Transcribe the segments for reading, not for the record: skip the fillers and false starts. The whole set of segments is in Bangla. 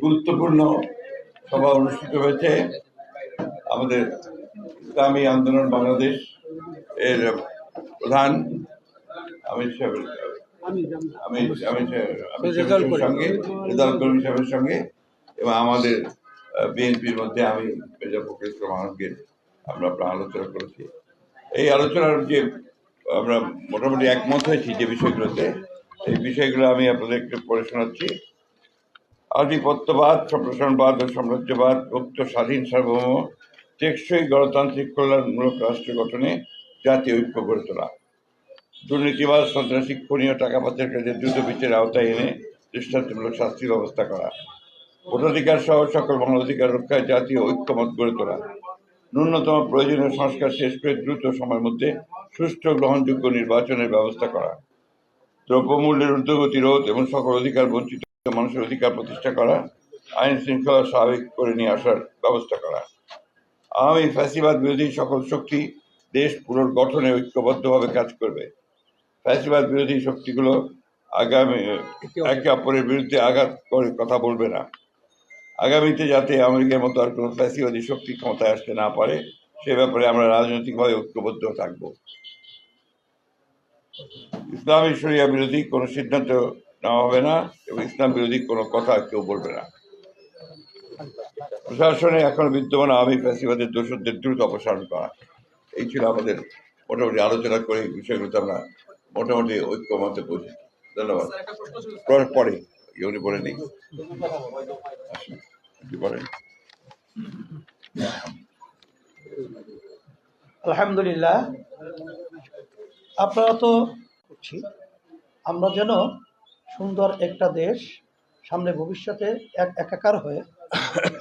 গুরুত্বপূর্ণ সভা অনুষ্ঠিত হয়েছে। আমাদের ইসলামী আন্দোলন বাংলাদেশ এর প্রধান আমির সাহেবের সঙ্গে, রেজাল করিম সাহেবের সঙ্গে এবং আমাদের বিএনপির মধ্যে আমি মির্জা ফখরুল ইসলাম আলমগীর আমরা আলোচনা করেছি। এই আলোচনার যে আমরা মোটামুটি একমত হয়েছি যে বিষয়গুলোতে, এই বিষয়গুলো আমি আপনাদের একটু পড়ে শোনাচ্ছি। আধিপত্যবাদ, সম্প্রসারণবাদ ও সাম্রাজ্যবাদ মুক্ত, স্বাধীন, সার্বভৌম, টেকসই গণতান্ত্রিক কল্যাণমূলক রাষ্ট্র গঠনে জাতীয় ঐক্য গড়ে তোলা, দুর্নীতিবাদ, সন্ত্রাসী, খুনি ও টাকা পাচারকারীদের দ্রুত বিচারের আওতায় এনে দৃষ্টান্তমূলক শাস্তির ব্যবস্থা করা, ভোটাধিকার সহ সকল মানবাধিকার রক্ষায় জাতীয় ঐক্যমত গড়ে তোলা, ন্যূনতম প্রয়োজনীয় সংস্কার শেষ করে দ্রুত সময়ের মধ্যে সুষ্ঠু গ্রহণযোগ্য নির্বাচনের ব্যবস্থা করা, দ্রব্যমূল্যের ঊর্ধ্বগতি রোধ এবং সকল অধিকার বঞ্চিত মানুষের অধিকার প্রতিষ্ঠা করা, আইন শৃঙ্খলা স্বাভাবিক করে নিয়ে আসার ব্যবস্থা করা। আওয়ামী ফ্যাসিবাদ বিরোধী সকল শক্তি দেশ পুনর্গঠনে ঐক্যবদ্ধভাবে কাজ করবে। ফ্যাসিবাদ বিরোধী শক্তিগুলো আগামী একে অপরের বিরুদ্ধে আঘাত করে কথা বলবে না। আগামীতে যাতে আমেরিকার মতো আর কোনো ফ্যাসিবাদী শক্তি ক্ষমতায় আসতে না পারে সে ব্যাপারে আমরা রাজনৈতিকভাবে ঐক্যবদ্ধ থাকব। ইসলামী শরিয়া বিরোধী কোনো সিদ্ধান্ত নেওয়া হবে না এবং ইসলাম বিরোধী কোনো কথা কেউ বলবে না। প্রশাসনে এখন বিদ্যমান আওয়ামী ফ্যাসিবাদের দোষরদের দ্রুত অপসারণ করা। এই ছিল আমাদের মোটামুটি আলোচনা করে এই বিষয়গুলোতে আমরা মোটামুটি ঐক্যমতে পৌঁছেছি। ধন্যবাদ। পরে উনি বলে নেই বলেন। আলহামদুলিল্লাহ, আপনারা তো করছি আমরা যেন সুন্দর একটা দেশ সামনে ভবিষ্যতে একাকার হয়ে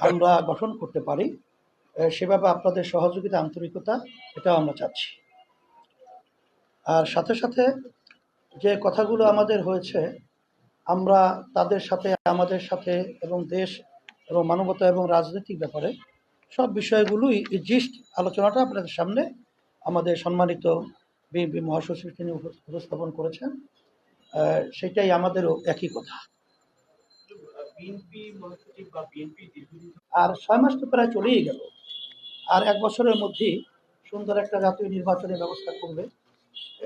আমরা গঠন করতে পারি, সেভাবে আপনাদের সহযোগিতা, আন্তরিকতা, এটাও আমরা চাচ্ছি। আর সাথে সাথে যে কথাগুলো আমাদের হয়েছে, আমরা তাদের সাথে, আমাদের সাথে এবং দেশ এবং মানবতা এবং রাজনৈতিক ব্যাপারে সব বিষয়গুলোই জিস্ট আলোচনাটা আপনাদের সামনে আমাদের সম্মানিত বিএনপি মহাসচিব তিনি উপস্থাপন করেছেন। সেটাই আমাদেরও একই কথা। আর 6 মাস তো প্রায় চলেই গেল, আর 1 বছরের মধ্যেই সুন্দর একটা জাতীয় নির্বাচনের ব্যবস্থা করবে,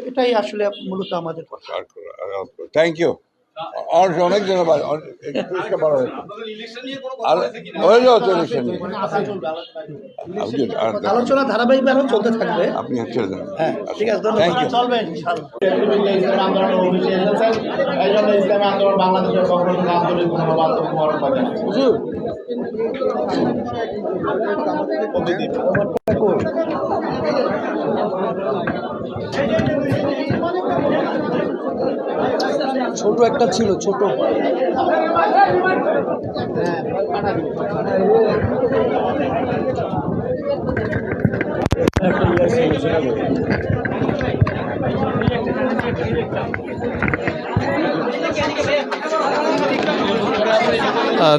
এটাই আসলে মূলত আমাদের কথা। Thank you. অনেক ধন্যবাদ। আলোচনা ধারাবাহিকভাবে চলতে থাকবে। আপনি হচ্ছে হ্যাঁ, ঠিক আছে, ধন্যবাদ। চলবে ইসলামী আন্দোলন বাংলাদেশের পক্ষ থেকে আন্তরিক ধন্যবাদ ও মোবারকবাদ ছোট একটা ছিল, ছোট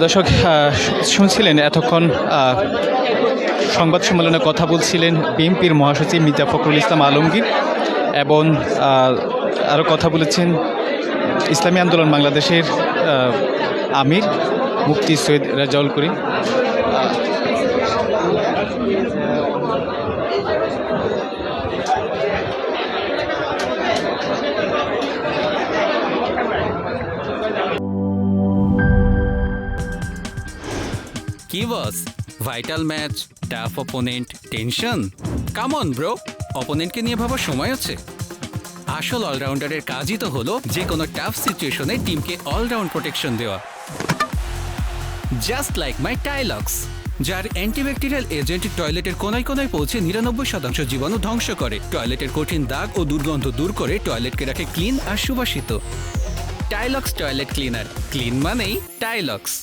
দর্শক শুনছিলেন এতক্ষণ সংবাদ সম্মেলনে কথা বলছিলেন বিএনপির মহাসচিব মির্জা ফখরুল ইসলাম আলমগীর এবং আরও কথা বলেছেন ইসলামী আন্দোলন বাংলাদেশের আমির মুফতি সৈয়দ রেজাউল করিম। কি boss, vital match, tough opponent, tension? Come on bro, অপোনেন্টকে নিয়ে ভাবার সময় আছে। আসল অলরাউন্ডারের কাজই তো হলো যে কোনো টাফ সিচুয়েশনে টিমকে অলরাউন্ড প্রোটেকশন দেওয়া। জাস্ট লাইক মাই টাইলক্স, যার অ্যান্টিব্যাকটেরিয়াল এজেন্ট টয়লেটের কোনায় কোনায় পৌঁছে 99% জীবাণু ধ্বংস করে, টয়লেটের কঠিন দাগ ও দুর্গন্ধ দূর করে টয়লেটকে রাখে ক্লিন আর সুবাসিত। টাইলক্স টয়লেট ক্লিনার, ক্লিন মানেই টাইলক্স।